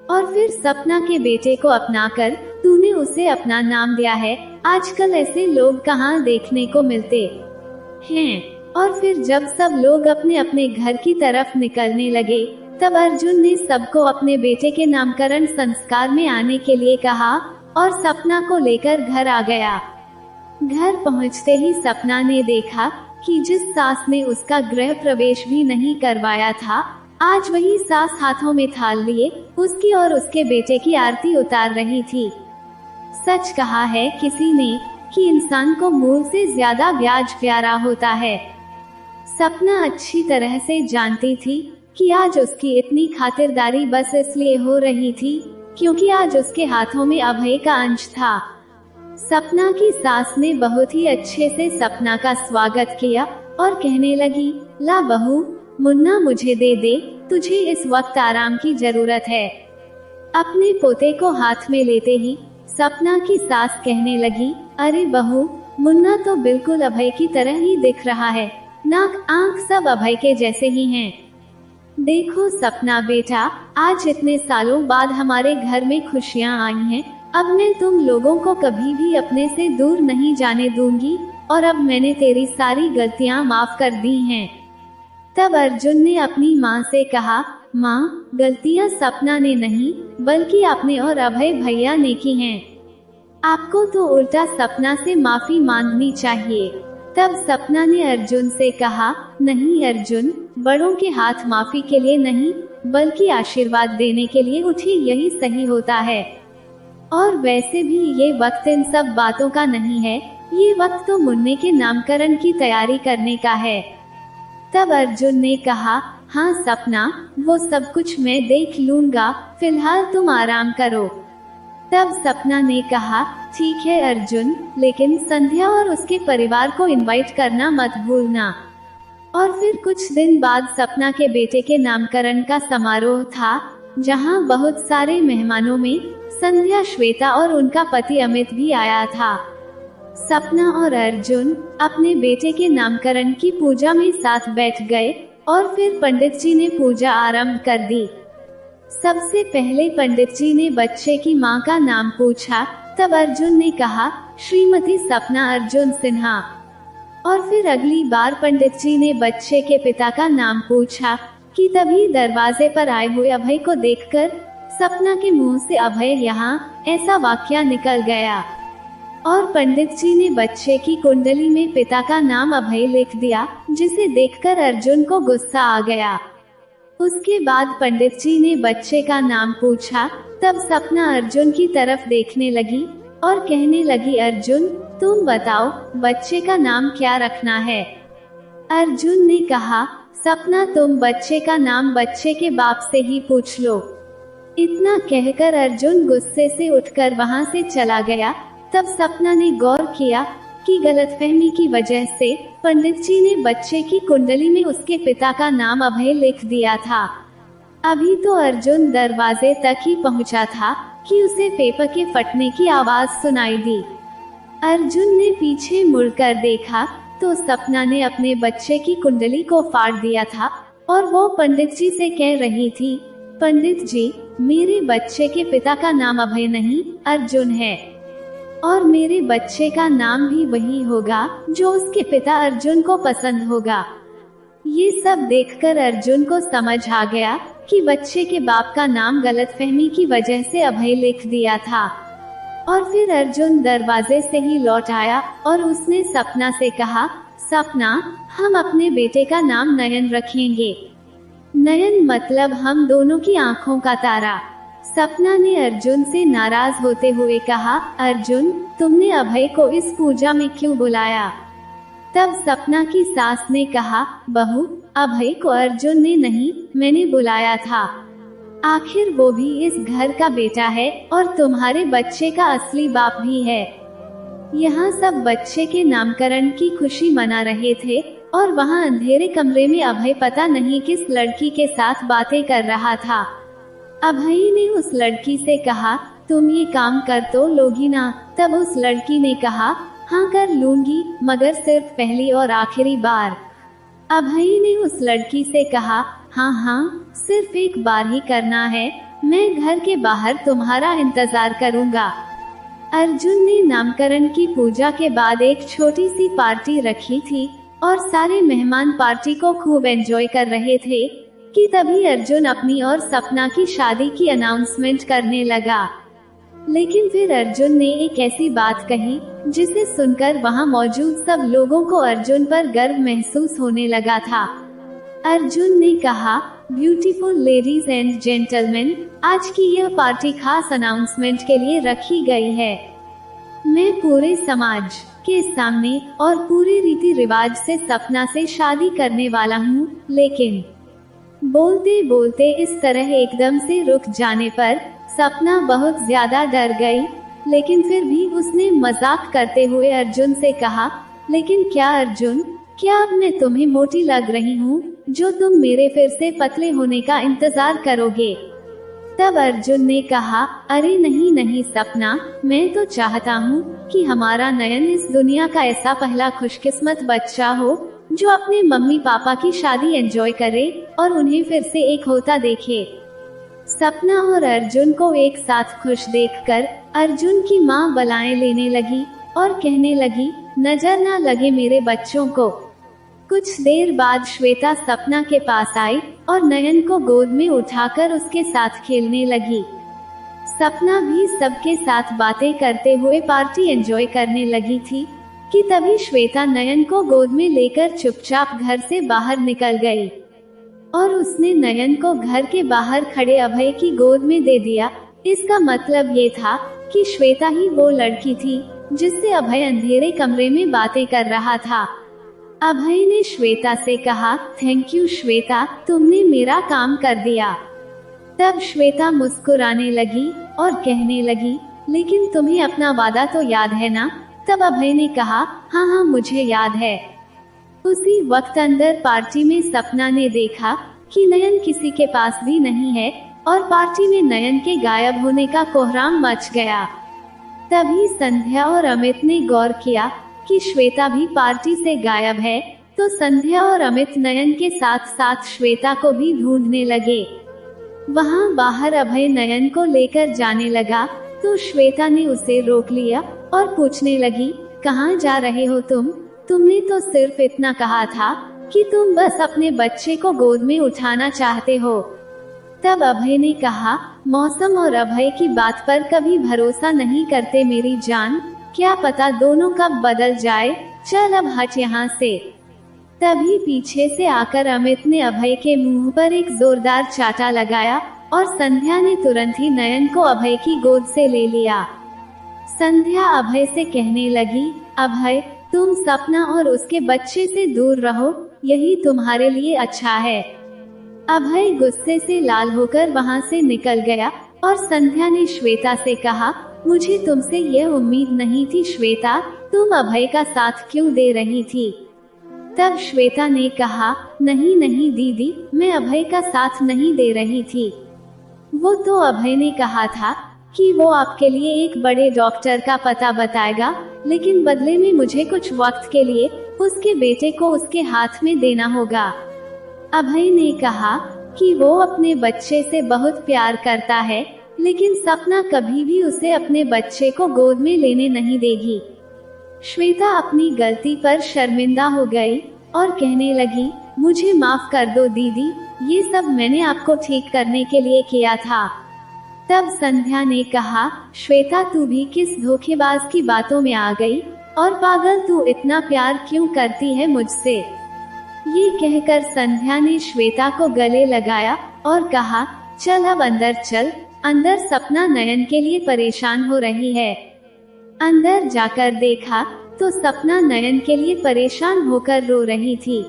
और फिर सपना के बेटे को अपनाकर तूने उसे अपना नाम दिया है। आजकल ऐसे लोग कहाँ देखने को मिलते हैं। और फिर जब सब लोग अपने अपने घर की तरफ निकलने लगे, तब अर्जुन ने सबको अपने बेटे के नामकरण संस्कार में आने के लिए कहा और सपना को लेकर घर आ गया। घर पहुंचते ही सपना ने देखा कि जिस सास ने उसका गृह प्रवेश भी नहीं करवाया था, आज वही सास हाथों में थाल लिए उसकी और उसके बेटे की आरती उतार रही थी। सच कहा है किसी ने कि इंसान को मूल से ज्यादा ब्याज प्यारा होता है। सपना अच्छी तरह से जानती थी कि आज उसकी इतनी खातिरदारी बस इसलिए हो रही थी क्योंकि आज उसके हाथों में अभय का अंश था। सपना की सास ने बहुत ही अच्छे से सपना का स्वागत किया और कहने लगी, ला बहू, मुन्ना मुझे दे दे, तुझे इस वक्त आराम की जरूरत है। अपने पोते को हाथ में लेते ही सपना की सास कहने लगी, अरे बहू, मुन्ना तो बिल्कुल अभय की तरह ही दिख रहा है, नाक आंख सब अभय के जैसे ही हैं। देखो सपना बेटा, आज इतने सालों बाद हमारे घर में खुशियाँ आई हैं। अब मैं तुम लोगों को कभी भी अपने से दूर नहीं जाने दूंगी और अब मैंने तेरी सारी गलतियाँ माफ कर दी हैं। तब अर्जुन ने अपनी माँ से कहा, माँ, गलतियाँ सपना ने नहीं बल्कि आपने और अभय भैया ने की हैं। आपको तो उल्टा सपना से माफी मांगनी चाहिए। तब सपना ने अर्जुन से कहा, नहीं अर्जुन, बड़ों के हाथ माफी के लिए नहीं बल्कि आशीर्वाद देने के लिए उठे, यही सही होता है। और वैसे भी ये वक्त इन सब बातों का नहीं है, ये वक्त तो मुन्ने के नामकरण की तैयारी करने का है। तब अर्जुन ने कहा, हाँ सपना, वो सब कुछ मैं देख लूंगा, फिलहाल तुम आराम करो। तब सपना ने कहा, ठीक है अर्जुन, लेकिन संध्या और उसके परिवार को इनवाइट करना मत भूलना। और फिर कुछ दिन बाद सपना के बेटे के नामकरण का समारोह था, जहां बहुत सारे मेहमानों में संध्या, श्वेता और उनका पति अमित भी आया था। सपना और अर्जुन अपने बेटे के नामकरण की पूजा में साथ बैठ गए और फिर पंडित जी ने पूजा आरंभ कर दी। सबसे पहले पंडित जी ने बच्चे की मां का नाम पूछा। तब अर्जुन ने कहा, श्रीमती सपना अर्जुन सिन्हा। और फिर अगली बार पंडित जी ने बच्चे के पिता का नाम पूछा कि तभी दरवाजे पर आए हुए अभय को देखकर सपना के मुंह से अभय यहाँ, ऐसा वाक्य निकल गया। और पंडित जी ने बच्चे की कुंडली में पिता का नाम अभय लिख दिया, जिसे देखकर अर्जुन को गुस्सा आ गया। उसके बाद पंडित जी ने बच्चे का नाम पूछा। तब सपना अर्जुन की तरफ देखने लगी और कहने लगी, अर्जुन तुम बताओ बच्चे का नाम क्या रखना है। अर्जुन ने कहा, सपना तुम बच्चे का नाम बच्चे के बाप से ही पूछ लो। इतना कहकर अर्जुन गुस्से से उठकर वहां से चला गया। तब सपना ने गौर किया कि गलतफहमी की वजह से पंडित जी ने बच्चे की कुंडली में उसके पिता का नाम अभय लिख दिया था। अभी तो अर्जुन दरवाजे तक ही पहुंचा था कि उसे पेपर के फटने की आवाज सुनाई दी। अर्जुन ने पीछे मुड़कर देखा तो सपना ने अपने बच्चे की कुंडली को फाड़ दिया था और वो पंडित जी से कह रही थी, पंडित जी, मेरे बच्चे के पिता का नाम अभय नहीं अर्जुन है, और मेरे बच्चे का नाम भी वही होगा जो उसके पिता अर्जुन को पसंद होगा। ये सब देखकर अर्जुन को समझ आ गया कि बच्चे के बाप का नाम गलतफहमी की वजह से अभय लिख दिया था। और फिर अर्जुन दरवाजे से ही लौट आया और उसने सपना से कहा, सपना, हम अपने बेटे का नाम नयन रखेंगे। नयन मतलब हम दोनों की आंखों का तारा। सपना ने अर्जुन से नाराज होते हुए कहा, अर्जुन, तुमने अभय को इस पूजा में क्यों बुलाया? तब सपना की सास ने कहा, बहू, अभय को अर्जुन ने नहीं, मैंने बुलाया था। आखिर वो भी इस घर का बेटा है और तुम्हारे बच्चे का असली बाप भी है। यहाँ सब बच्चे के नामकरण की खुशी मना रहे थे और वहाँ अंधेरे कमरे में अभय पता नहीं किस लड़की के साथ बातें कर रहा था। अभय ने उस लड़की से कहा, तुम ये काम कर तो लोगी ना? तब उस लड़की ने कहा, हाँ कर लूंगी, मगर सिर्फ पहली और आखिरी बार। अभय ने उस लड़की से कहा, हाँ, सिर्फ एक बार ही करना है, मैं घर के बाहर तुम्हारा इंतजार करूंगा। अर्जुन ने नामकरण की पूजा के बाद एक छोटी सी पार्टी रखी थी और सारे मेहमान पार्टी को खूब एंजॉय कर रहे थे कि तभी अर्जुन अपनी और सपना की शादी की अनाउंसमेंट करने लगा। लेकिन फिर अर्जुन ने एक ऐसी बात कही जिसे सुनकर वहां मौजूद सब लोगों को अर्जुन पर गर्व महसूस होने लगा था। अर्जुन ने कहा, ब्यूटीफुल लेडीज एंड जेंटलमैन, आज की यह पार्टी खास अनाउंसमेंट के लिए रखी गई है। मैं पूरे समाज के सामने और पूरे रीति रिवाज से सपना से शादी करने वाला हूँ, लेकिन बोलते बोलते इस तरह एकदम से रुक जाने पर सपना बहुत ज्यादा डर गई। लेकिन फिर भी उसने मजाक करते हुए अर्जुन से कहा, लेकिन क्या अर्जुन, क्या अब मैं तुम्हें मोटी लग रही हूँ जो तुम मेरे फिर से पतले होने का इंतजार करोगे? तब अर्जुन ने कहा, अरे नहीं सपना, मैं तो चाहता हूँ कि हमारा नयन इस दुनिया का ऐसा पहला खुशकिस्मत बच्चा हो जो अपने मम्मी पापा की शादी एंजॉय करे और उन्हें फिर से एक होता देखे। सपना और अर्जुन को एक साथ खुश देखकर अर्जुन की माँ बलाएं लेने लगी और कहने लगी, नजर ना लगे मेरे बच्चों को। कुछ देर बाद श्वेता सपना के पास आई और नयन को गोद में उठाकर उसके साथ खेलने लगी। सपना भी सबके साथ बातें करते हुए पार्टी एंजॉय करने लगी थी कि तभी श्वेता नयन को गोद में लेकर चुपचाप घर से बाहर निकल गई और उसने नयन को घर के बाहर खड़े अभय की गोद में दे दिया। इसका मतलब ये था कि श्वेता ही वो लड़की थी जिससे अभय अंधेरे कमरे में बातें कर रहा था। अभय ने श्वेता से कहा, थैंक यू श्वेता, तुमने मेरा काम कर दिया। तब श्वेता मुस्कुराने लगी और कहने लगी, लेकिन तुम्हें अपना वादा तो याद है ना? तब अभय ने कहा, हाँ मुझे याद है। उसी वक्त अंदर पार्टी में सपना ने देखा कि नयन किसी के पास भी नहीं है और पार्टी में नयन के गायब होने का कोहराम मच गया। तभी संध्या और अमित ने गौर किया कि श्वेता भी पार्टी से गायब है, तो संध्या और अमित नयन के साथ साथ श्वेता को भी ढूंढने लगे। वहां बाहर अभय नयन को लेकर जाने लगा तो श्वेता ने उसे रोक लिया और पूछने लगी, कहाँ जा रहे हो तुम? तुमने तो सिर्फ इतना कहा था कि तुम बस अपने बच्चे को गोद में उठाना चाहते हो। तब अभय ने कहा, मौसम और अभय की बात पर कभी भरोसा नहीं करते मेरी जान, क्या पता दोनों कब बदल जाए, चल अब हट यहाँ से। तभी पीछे से आकर अमित ने अभय के मुंह पर एक जोरदार चाटा लगाया और संध्या ने तुरंत ही नयन को अभय की गोद से ले लिया। संध्या अभय से कहने लगी, अभय, तुम सपना और उसके बच्चे से दूर रहो, यही तुम्हारे लिए अच्छा है। अभय गुस्से से लाल होकर वहां से निकल गया और संध्या ने श्वेता से कहा, मुझे तुमसे यह उम्मीद नहीं थी श्वेता, तुम अभय का साथ क्यों दे रही थी? तब श्वेता ने कहा, नहीं नहीं दीदी, मैं अभय का साथ नहीं दे रही थी। वो तो अभय ने कहा था कि वो आपके लिए एक बड़े डॉक्टर का पता बताएगा, लेकिन बदले में मुझे कुछ वक्त के लिए उसके बेटे को उसके हाथ में देना होगा। अभय ने कहा कि वो अपने बच्चे से बहुत प्यार करता है, लेकिन सपना कभी भी उसे अपने बच्चे को गोद में लेने नहीं देगी। श्वेता अपनी गलती पर शर्मिंदा हो गई और कहने लगी, मुझे माफ कर दो दीदी, ये सब मैंने आपको ठीक करने के लिए किया था। तब संध्या ने कहा, श्वेता तू भी किस धोखेबाज की बातों में आ गई, और पागल तू इतना प्यार क्यों करती है मुझसे? ये कहकर संध्या ने श्वेता को गले लगाया और कहा, चल अब अंदर चल। अंदर सपना नयन के लिए परेशान हो रही है। अंदर जाकर देखा तो सपना नयन के लिए परेशान होकर रो रही थी।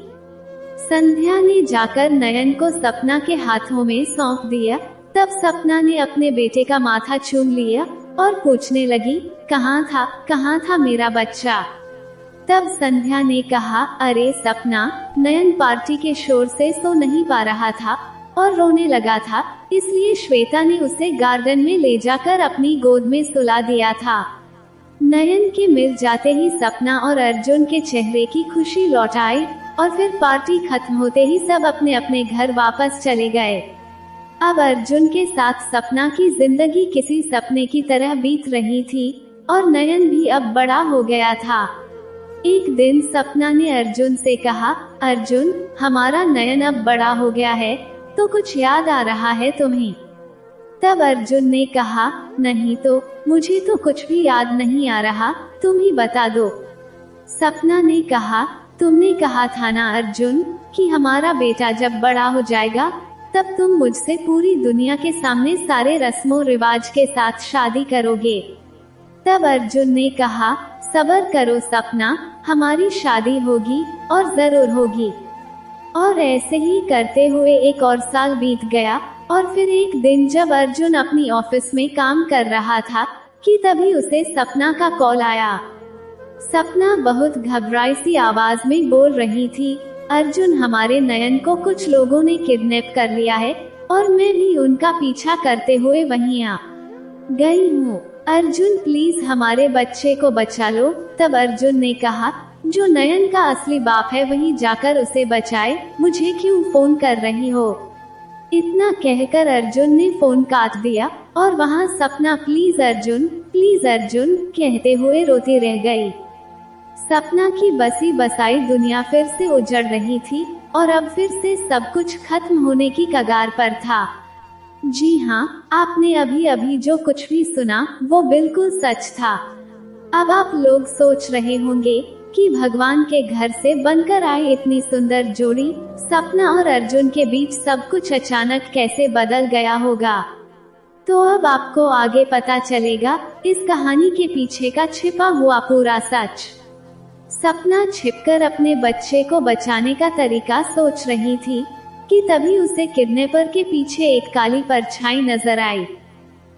संध्या ने जाकर नयन को सपना के हाथों में सौंप दिया। तब सपना ने अपने बेटे का माथा चूम लिया और पूछने लगी, कहाँ था मेरा बच्चा? तब संध्या ने कहा, अरे सपना, नयन पार्टी के शोर से सो नहीं पा रहा था और रोने लगा था, इसलिए श्वेता ने उसे गार्डन में ले जाकर अपनी गोद में सुला दिया था। नयन के मिल जाते ही सपना और अर्जुन के चेहरे की खुशी लौट आई और फिर पार्टी खत्म होते ही सब अपने अपने घर वापस चले गए। अब अर्जुन के साथ सपना की जिंदगी किसी सपने की तरह बीत रही थी और नयन भी अब बड़ा हो गया था। एक दिन सपना ने अर्जुन से कहा, अर्जुन, हमारा नयन अब बड़ा हो गया है, तो कुछ याद आ रहा है तुम्हें? तब अर्जुन ने कहा, नहीं तो, मुझे तो कुछ भी याद नहीं आ रहा, तुम ही बता दो। सपना ने कहा, तुमने कहा था ना अर्जुन कि हमारा बेटा जब बड़ा हो जाएगा तब तुम मुझसे पूरी दुनिया के सामने सारे रस्मों रिवाज के साथ शादी करोगे। तब अर्जुन ने कहा, सब्र करो सपना, हमारी शादी होगी और जरूर होगी। और ऐसे ही करते हुए एक और साल बीत गया और फिर एक दिन जब अर्जुन अपनी ऑफिस में काम कर रहा था कि तभी उसे सपना का कॉल आया। सपना बहुत घबराई सी आवाज में बोल रही थी, अर्जुन, हमारे नयन को कुछ लोगों ने किडनैप कर लिया है और मैं भी उनका पीछा करते हुए वहीं आ गई हूँ। अर्जुन, प्लीज हमारे बच्चे को बचा लो। तब अर्जुन ने कहा, जो नयन का असली बाप है वही जाकर उसे बचाए, मुझे क्यों फोन कर रही हो? इतना कहकर अर्जुन ने फोन काट दिया और वहाँ सपना प्लीज अर्जुन कहते हुए रोती रह गई। सपना की बसी बसाई दुनिया फिर से उजड़ रही थी और अब फिर से सब कुछ खत्म होने की कगार पर था। जी हाँ, आपने अभी अभी जो कुछ भी सुना वो बिल्कुल सच था। अब आप लोग सोच रहे होंगे कि भगवान के घर से बनकर आई इतनी सुंदर जोड़ी सपना और अर्जुन के बीच सब कुछ अचानक कैसे बदल गया होगा। तो अब आपको आगे पता चलेगा इस कहानी के पीछे का छिपा हुआ पूरा सच। सपना छिपकर अपने बच्चे को बचाने का तरीका सोच रही थी कि तभी उसे किडनैपर के पीछे एक काली परछाई नजर आई।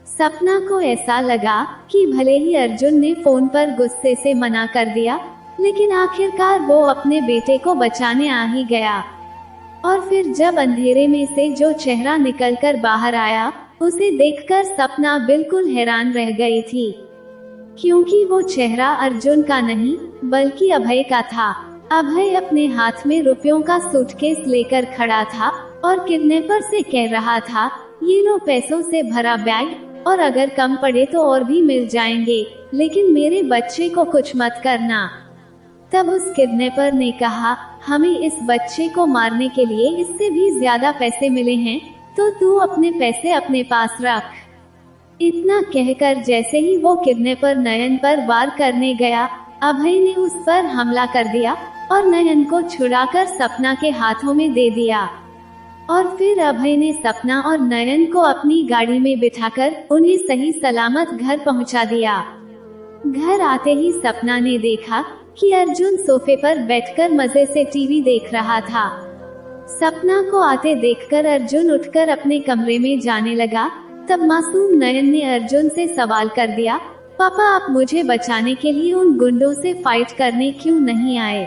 सपना को ऐसा लगा कि भले ही अर्जुन ने फोन पर गुस्से से मना कर दिया, लेकिन आखिरकार वो अपने बेटे को बचाने आ ही गया। और फिर जब अंधेरे में से जो चेहरा निकलकर बाहर आया, उसे देखकर सपना बिल्कुल हैरान रह गई थी, क्योंकि वो चेहरा अर्जुन का नहीं बल्कि अभय का था। अभय अपने हाथ में रुपयों का सूटकेस लेकर खड़ा था और किडनैपर से कह रहा था, ये लो पैसों से भरा बैग, और अगर कम पड़े तो और भी मिल जाएंगे, लेकिन मेरे बच्चे को कुछ मत करना। तब उस किडनैपर ने कहा, हमें इस बच्चे को मारने के लिए इससे भी ज्यादा पैसे मिले हैं, तो तू अपने पैसे अपने पास रख। इतना कहकर जैसे ही वो किडनैपर नयन पर वार करने गया, अभय ने उस पर हमला कर दिया और नयन को छुड़ाकर सपना के हाथों में दे दिया। और फिर अभय ने सपना और नयन को अपनी गाड़ी में बिठाकर उन्हें सही सलामत घर पहुंचा दिया। घर आते ही सपना ने देखा कि अर्जुन सोफे पर बैठकर मजे से टीवी देख रहा था। सपना को आते देखकर अर्जुन उठकर अपने कमरे में जाने लगा। तब मासूम नयन ने अर्जुन से सवाल कर दिया, पापा आप मुझे बचाने के लिए उन गुंडों से फाइट करने क्यों नहीं आए?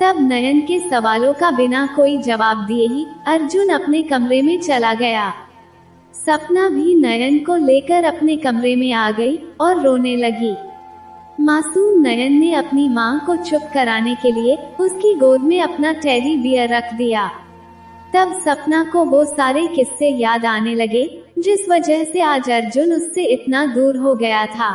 तब नयन के सवालों का बिना कोई जवाब दिए ही अर्जुन अपने कमरे में चला गया। सपना भी नयन को लेकर अपने कमरे में आ गई और रोने लगी। मासूम नयन ने अपनी मां को चुप कराने के लिए उसकी गोद में अपना टेडी बियर रख दिया। तब सपना को वो सारे किस्से याद आने लगे जिस वजह से आज अर्जुन उससे इतना दूर हो गया था।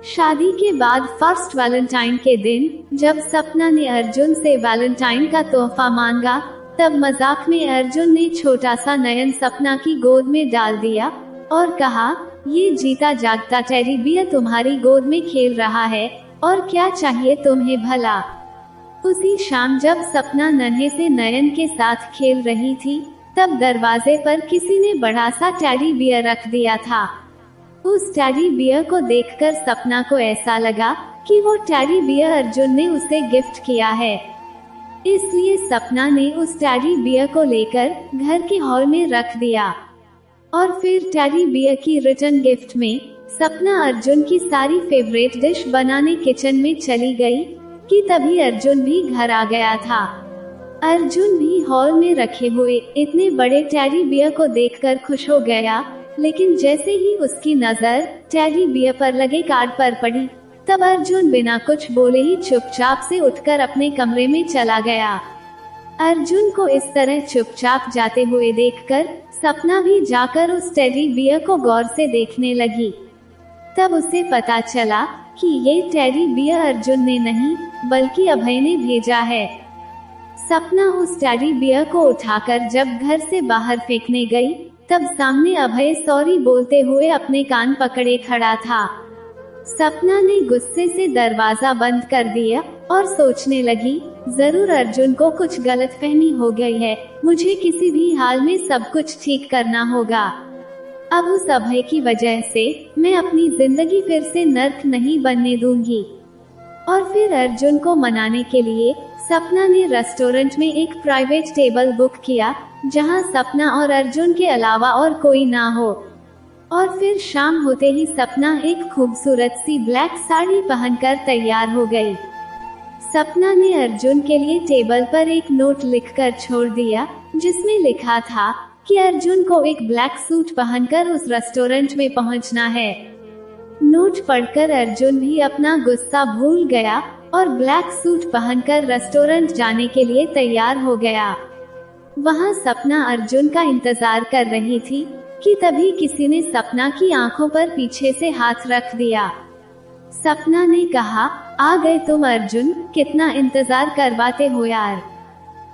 शादी के बाद फर्स्ट वैलेंटाइन के दिन जब सपना ने अर्जुन से वैलेंटाइन का तोहफा मांगा, तब मजाक में अर्जुन ने छोटा सा नयन सपना की गोद में डाल दिया और कहा, ये जीता जागता टेडी बियर तुम्हारी गोद में खेल रहा है और क्या चाहिए तुम्हें भला। उसी शाम जब सपना नन्हे से नयन के साथ खेल रही थी, तब दरवाजे पर किसी ने बड़ा सा टेडी बियर रख दिया था। उस टेडी बियर को देखकर सपना को ऐसा लगा कि वो टेडी बियर अर्जुन ने उसे गिफ्ट किया है। इसलिए सपना ने उस टेडी बियर को लेकर घर के हॉल में रख दिया और फिर टेडी बियर की रिटर्न गिफ्ट में सपना अर्जुन की सारी फेवरेट डिश बनाने किचन में चली गई कि तभी अर्जुन भी घर आ गया था। अर्जुन भी हॉल में रखे हुए इतने बड़े टेडी बियर को देखकर खुश हो गया, लेकिन जैसे ही उसकी नजर टेडी बियर पर लगे कार्ड पर पड़ी, तब अर्जुन बिना कुछ बोले ही चुपचाप से उठकर अपने कमरे में चला गया। अर्जुन को इस तरह चुपचाप जाते हुए देखकर सपना भी जाकर उस टेडी बियर को गौर से देखने लगी। तब उसे पता चला कि ये टेडी बियर अर्जुन ने नहीं बल्कि अभय ने भेजा है। सपना उस टेडी बियर को उठाकर जब घर से बाहर फेंकने गई, तब सामने अभय सॉरी बोलते हुए अपने कान पकड़े खड़ा था। सपना ने गुस्से से दरवाजा बंद कर दिया और सोचने लगी, जरूर अर्जुन को कुछ गलतफहमी हो गई है, मुझे किसी भी हाल में सब कुछ ठीक करना होगा। अब उस अभय की वजह से मैं अपनी जिंदगी फिर से नर्क नहीं बनने दूंगी। और फिर अर्जुन को मनाने के लिए सपना ने रेस्टोरेंट में एक प्राइवेट टेबल बुक किया जहां सपना और अर्जुन के अलावा और कोई ना हो। और फिर शाम होते ही सपना एक खूबसूरत सी ब्लैक साड़ी पहनकर तैयार हो गई। सपना ने अर्जुन के लिए टेबल पर एक नोट लिखकर छोड़ दिया जिसमें लिखा था कि अर्जुन को एक ब्लैक सूट पहनकर उस रेस्टोरेंट में पहुंचना है। नोट पढ़कर अर्जुन भी अपना गुस्सा भूल गया और ब्लैक सूट पहनकर रेस्टोरेंट जाने के लिए तैयार हो गया। वहां सपना अर्जुन का इंतजार कर रही थी कि तभी किसी ने सपना की आंखों पर पीछे से हाथ रख दिया। सपना ने कहा, आ गए तुम अर्जुन, कितना इंतजार करवाते हो यार।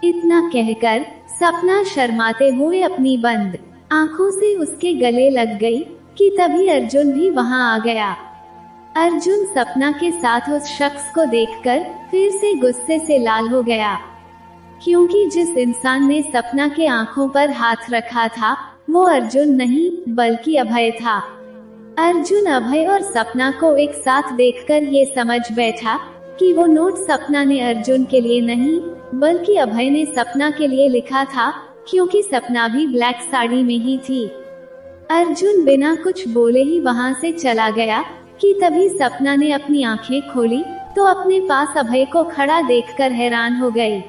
इतना कहकर सपना शर्माते हुए अपनी बंद आंखों से उसके गले लग गई कि तभी अर्जुन भी वहां आ गया। अर्जुन सपना के साथ उस शख्स को देखकर फिर से गुस्से से लाल हो गया, क्योंकि जिस इंसान ने सपना के आंखों पर हाथ रखा था वो अर्जुन नहीं बल्कि अभय था। अर्जुन अभय और सपना को एक साथ देखकर ये समझ बैठा कि वो नोट सपना ने अर्जुन के लिए नहीं बल्कि अभय ने सपना के लिए लिखा था, क्योंकि सपना भी ब्लैक साड़ी में ही थी। अर्जुन बिना कुछ बोले ही वहां से चला गया कि तभी सपना ने अपनी आंखें खोली तो अपने पास अभय को खड़ा देखकर हैरान हो गई।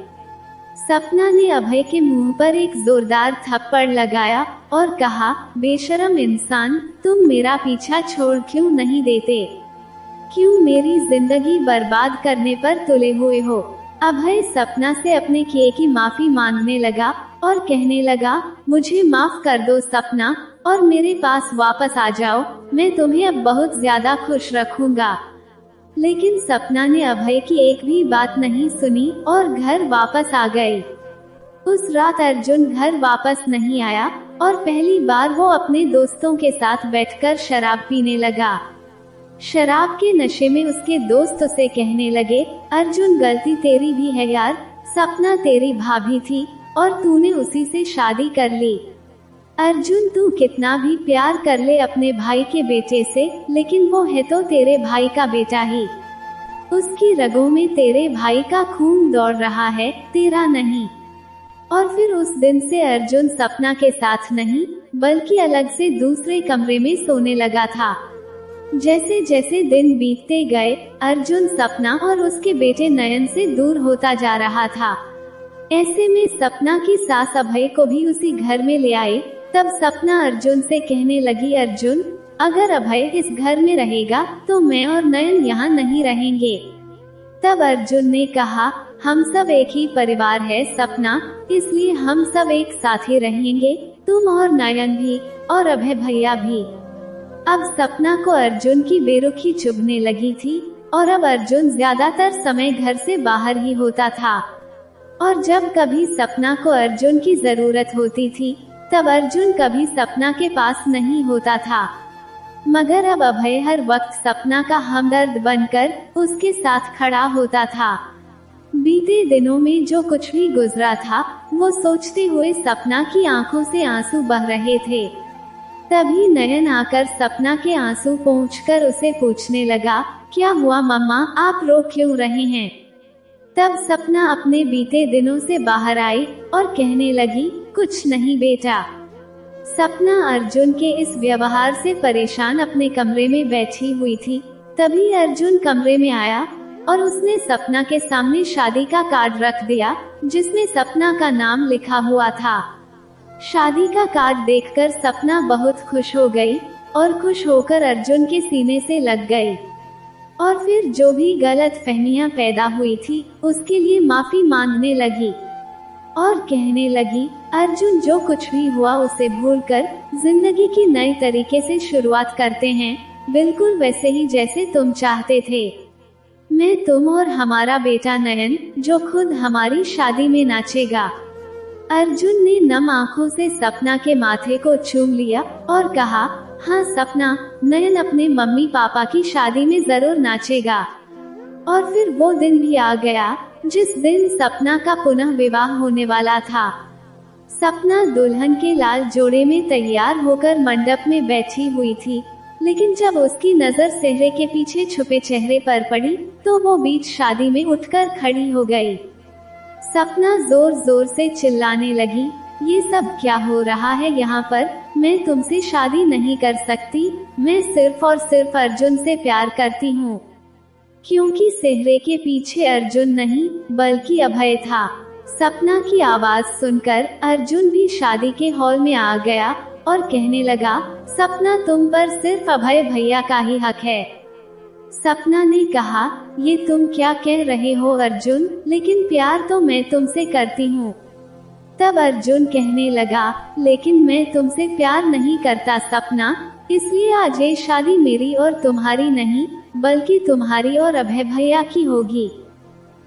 सपना ने अभय के मुंह पर एक जोरदार थप्पड़ लगाया और कहा, बेशरम इंसान, तुम मेरा पीछा छोड़ क्यों नहीं देते? क्यों मेरी जिंदगी बर्बाद करने पर तुले हुए हो? अभय सपना से अपने किए की माफी मांगने लगा और कहने लगा, मुझे माफ कर दो सपना और मेरे पास वापस आ जाओ, मैं तुम्हें अब बहुत ज्यादा खुश रखूंगा। लेकिन सपना ने अभय की एक भी बात नहीं सुनी और घर वापस आ गई। उस रात अर्जुन घर वापस नहीं आया और पहली बार वो अपने दोस्तों के साथ बैठकर शराब पीने लगा। शराब के नशे में उसके दोस्त उसे कहने लगे, अर्जुन गलती तेरी भी है यार, सपना तेरी भाभी थी और तूने उसी से शादी कर ली। अर्जुन तू कितना भी प्यार कर ले अपने भाई के बेटे से, लेकिन वो है तो तेरे भाई का बेटा ही। उसकी रगों में तेरे भाई का खून दौड़ रहा है, तेरा नहीं। और फिर उस दिन से अर्जुन सपना के साथ नहीं, बल्कि अलग से दूसरे कमरे में सोने लगा था। जैसे जैसे दिन बीतते गए, अर्जुन सपना और उसके बेटे नयन से दूर होता जा रहा था। ऐसे में सपना की सास अभय को भी उसी घर में ले आई। तब सपना अर्जुन से कहने लगी, अर्जुन, अगर अभय इस घर में रहेगा तो मैं और नयन यहाँ नहीं रहेंगे। तब अर्जुन ने कहा, हम सब एक ही परिवार है सपना, इसलिए हम सब एक साथ ही रहेंगे, तुम और नयन भी, और अभय भैया भी। अब सपना को अर्जुन की बेरुखी चुभने लगी थी, और अब अर्जुन ज्यादातर समय घर से बाहर ही होता था। और जब कभी सपना को अर्जुन की जरूरत होती थी, तब अर्जुन कभी सपना के पास नहीं होता था। मगर अब अभय हर वक्त सपना का हमदर्द बनकर उसके साथ खड़ा होता था। बीते दिनों में जो कुछ भी गुजरा था, वो सोचते हुए सपना की आंखों से आंसू बह रहे थे। तभी नयन आकर सपना के आंसू पोंछकर उसे पूछने लगा, क्या हुआ मम्मा, आप रो क्यों रहे हैं? तब सपना अपने बीते दिनों से बाहर आई और कहने लगी, कुछ नहीं बेटा। सपना अर्जुन के इस व्यवहार से परेशान अपने कमरे में बैठी हुई थी। तभी अर्जुन कमरे में आया और उसने सपना के सामने शादी का कार्ड रख दिया, जिसमें सपना का नाम लिखा हुआ था। शादी का कार्ड देखकर सपना बहुत खुश हो गई और खुश होकर अर्जुन के सीने से लग गई। और फिर जो भी गलत फहमियां पैदा हुई थी, उसके लिए माफी मांगने लगी और कहने लगी, अर्जुन, जो कुछ भी हुआ उसे भूलकर जिंदगी की नए तरीके से शुरुआत करते हैं, बिल्कुल वैसे ही जैसे तुम चाहते थे। मैं, तुम और हमारा बेटा नयन, जो खुद हमारी शादी में नाचेगा। अर्जुन ने नम आंखों से सपना के माथे को चूम लिया और कहा, हाँ सपना, नयन अपने मम्मी पापा की शादी में जरूर नाचेगा। और फिर वो दिन भी आ गया जिस दिन सपना का पुनः विवाह होने वाला था। सपना दुल्हन के लाल जोड़े में तैयार होकर मंडप में बैठी हुई थी, लेकिन जब उसकी नजर सेहरे के पीछे छुपे चेहरे पर पड़ी, तो वो बीच शादी में उठकर खड़ी हो गई। सपना जोर जोर से चिल्लाने लगी, ये सब क्या हो रहा है यहाँ पर? मैं तुमसे शादी नहीं कर सकती, मैं सिर्फ और सिर्फ अर्जुन से प्यार करती हूँ। क्योंकि सेहरे के पीछे अर्जुन नहीं, बल्कि अभय था। सपना की आवाज सुनकर अर्जुन भी शादी के हॉल में आ गया और कहने लगा, सपना, तुम पर सिर्फ अभय भैया का ही हक है। सपना ने कहा, ये तुम क्या कह रहे हो अर्जुन, लेकिन प्यार तो मैं तुमसे करती हूँ। तब अर्जुन कहने लगा, लेकिन मैं तुमसे प्यार नहीं करता सपना, इसलिए आज ये शादी मेरी और तुम्हारी नहीं, बल्कि तुम्हारी और अभय भैया की होगी।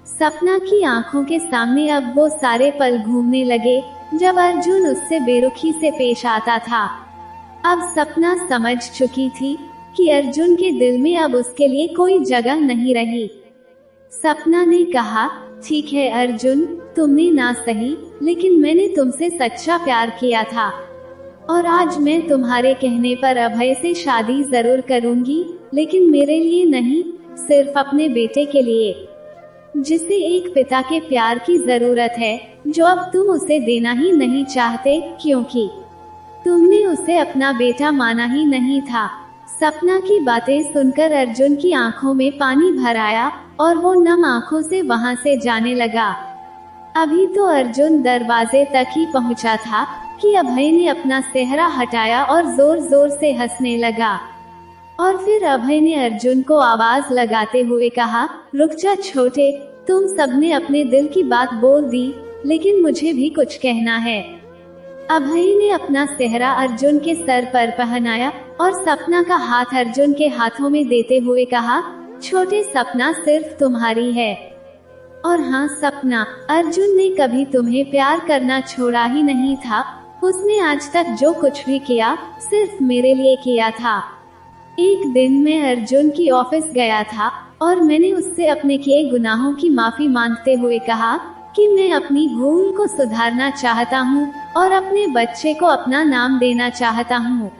सपना की आंखों के सामने अब वो सारे पल घूमने लगे जब अर्जुन उससे बेरुखी से पेश आता था। अब सपना समझ चुकी थी कि अर्जुन के दिल में अब उसके लिए कोई जगह नहीं रही। सपना ने कहा, ठीक है अर्जुन, तुमने ना सही, लेकिन मैंने तुमसे सच्चा प्यार किया था और आज मैं तुम्हारे कहने पर अभय से शादी जरूर करूंगी, लेकिन मेरे लिए नहीं, सिर्फ अपने बेटे के लिए, जिसे एक पिता के प्यार की जरूरत है, जो अब तुम उसे देना ही नहीं चाहते, क्योंकि तुमने उसे अपना बेटा माना ही नहीं था। सपना की बातें सुनकर अर्जुन की आंखों में पानी भर आया और वो नम आंखों से वहां से जाने लगा। अभी तो अर्जुन दरवाजे तक ही पहुंचा था कि अभय ने अपना सेहरा हटाया और जोर जोर से हंसने लगा। और फिर अभय ने अर्जुन को आवाज लगाते हुए कहा, रुक जा छोटे, तुम सबने अपने दिल की बात बोल दी, लेकिन मुझे भी कुछ कहना है। अभय ने अपना सेहरा अर्जुन के सर पर पहनाया और सपना का हाथ अर्जुन के हाथों में देते हुए कहा, छोटे, सपना सिर्फ तुम्हारी है। और हाँ सपना, अर्जुन ने कभी तुम्हें प्यार करना छोड़ा ही नहीं था। उसने आज तक जो कुछ भी किया सिर्फ मेरे लिए किया था। एक दिन मैं अर्जुन की ऑफिस गया था और मैंने उससे अपने किए गुनाहों की माफी मांगते हुए कहा कि मैं अपनी भूल को सुधारना चाहता हूँ और अपने बच्चे को अपना नाम देना चाहता हूँ।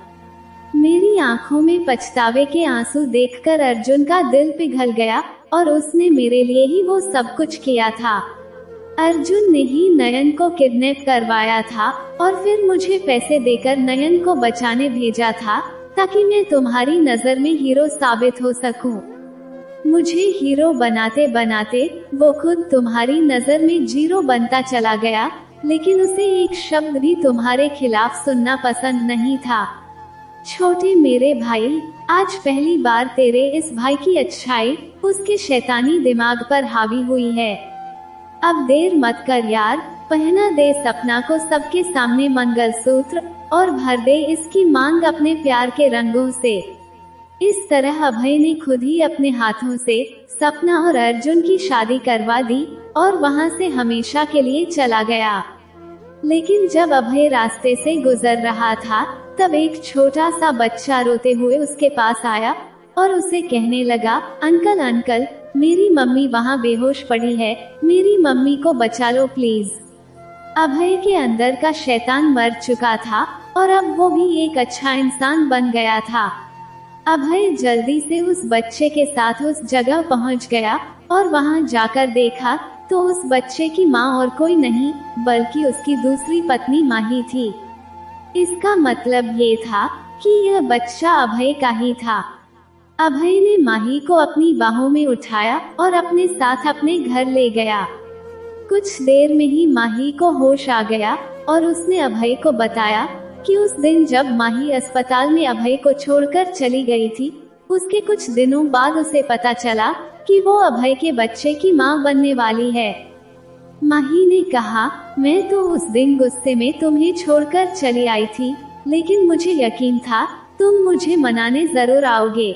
मेरी आंखों में पछतावे के आंसू देखकर अर्जुन का दिल पिघल गया और उसने मेरे लिए ही वो सब कुछ किया था। अर्जुन ने ही नयन को किडनैप करवाया था और फिर मुझे पैसे देकर नयन को बचाने भेजा था, ताकि मैं तुम्हारी नजर में हीरो साबित हो सकूं। मुझे हीरो बनाते बनाते वो खुद तुम्हारी नजर में जीरो बनता चला गया, लेकिन उसे एक शब्द भी तुम्हारे खिलाफ सुनना पसंद नहीं था। छोटे मेरे भाई, आज पहली बार तेरे इस भाई की अच्छाई उसके शैतानी दिमाग पर हावी हुई है। अब देर मत कर यार, पहना दे सपना को सबके सामने मंगलसूत्र और भर दे इसकी मांग अपने प्यार के रंगों से। इस तरह अभय ने खुद ही अपने हाथों से सपना और अर्जुन की शादी करवा दी और वहां से हमेशा के लिए चला गया। लेकिन जब अभय रास्ते से गुजर रहा था, तब एक छोटा सा बच्चा रोते हुए उसके पास आया और उसे कहने लगा, अंकल अंकल, मेरी मम्मी वहाँ बेहोश पड़ी है, मेरी मम्मी को बचा लो प्लीज। अभय के अंदर का शैतान मर चुका था और अब वो भी एक अच्छा इंसान बन गया था। अभय जल्दी से उस बच्चे के साथ उस जगह पहुंच गया और वहां जाकर देखा तो उस बच्चे की माँ और कोई नहीं बल्कि उसकी दूसरी पत्नी माही थी। इसका मतलब ये था कि यह बच्चा अभय का ही था। अभय ने माही को अपनी बाहों में उठाया और अपने साथ अपने घर ले गया। कुछ देर में ही माही को होश आ गया और उसने अभय को बताया कि उस दिन जब माही अस्पताल में अभय को छोड़कर चली गई थी, उसके कुछ दिनों बाद उसे पता चला कि वो अभय के बच्चे की मां बनने वाली है। माही ने कहा, मैं तो उस दिन गुस्से में तुम्हें छोड़कर चली आई थी, लेकिन मुझे यकीन था तुम मुझे मनाने जरूर आओगे।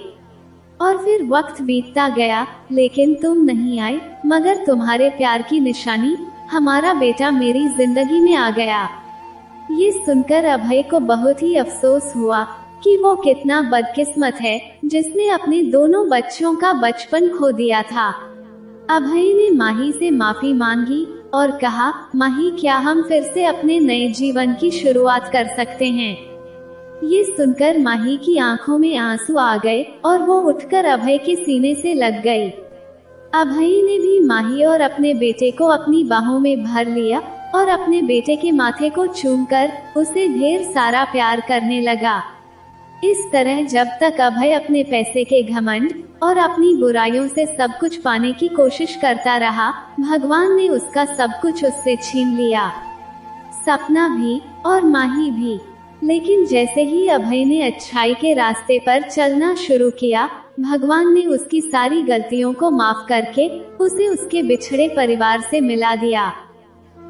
और फिर वक्त बीतता गया, लेकिन तुम नहीं आए, मगर तुम्हारे प्यार की निशानी हमारा बेटा मेरी जिंदगी में आ गया। ये सुनकर अभय को बहुत ही अफसोस हुआ कि वो कितना बदकिस्मत है जिसने अपने दोनों बच्चों का बचपन खो दिया था। अभय ने माही से माफी मांगी और कहा, माही, क्या हम फिर से अपने नए जीवन की शुरुआत कर सकते हैं? ये सुनकर माही की आंखों में आंसू आ गए और वो उठकर अभय के सीने से लग गई। अभय ने भी माही और अपने बेटे को अपनी बाहों में भर लिया और अपने बेटे के माथे को चूमकर उसे ढेर सारा प्यार करने लगा। इस तरह जब तक अभय अपने पैसे के घमंड और अपनी बुराइयों से सब कुछ पाने की कोशिश करता रहा, भगवान ने उसका सब कुछ उससे छीन लिया, सपना भी और माही भी। लेकिन जैसे ही अभय ने अच्छाई के रास्ते पर चलना शुरू किया, भगवान ने उसकी सारी गलतियों को माफ करके उसे उसके बिछड़े परिवार से मिला दिया।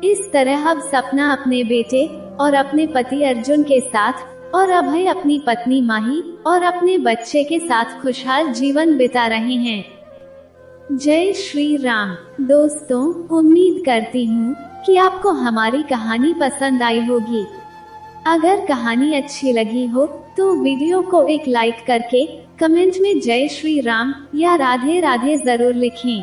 इस तरह अब सपना अपने बेटे और अपने पति अर्जुन के साथ और अभय अपनी पत्नी माही और अपने बच्चे के साथ खुशहाल जीवन बिता रहे हैं। जय श्री राम। दोस्तों, उम्मीद करती हूँ कि आपको हमारी कहानी पसंद आई होगी। अगर कहानी अच्छी लगी हो तो वीडियो को एक लाइक करके कमेंट में जय श्री राम या राधे राधे जरूर लिखें।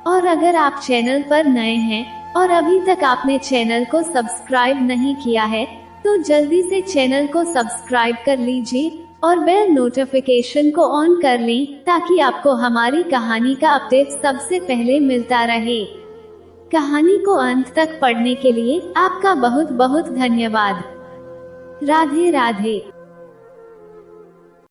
और अगर आप चैनल पर नए हैं और अभी तक आपने चैनल को सब्सक्राइब नहीं किया है, तो जल्दी से चैनल को सब्सक्राइब कर लीजिए और बेल नोटिफिकेशन को ऑन कर लें, ताकि आपको हमारी कहानी का अपडेट सबसे पहले मिलता रहे। कहानी को अंत तक पढ़ने के लिए आपका बहुत बहुत धन्यवाद। राधे राधे।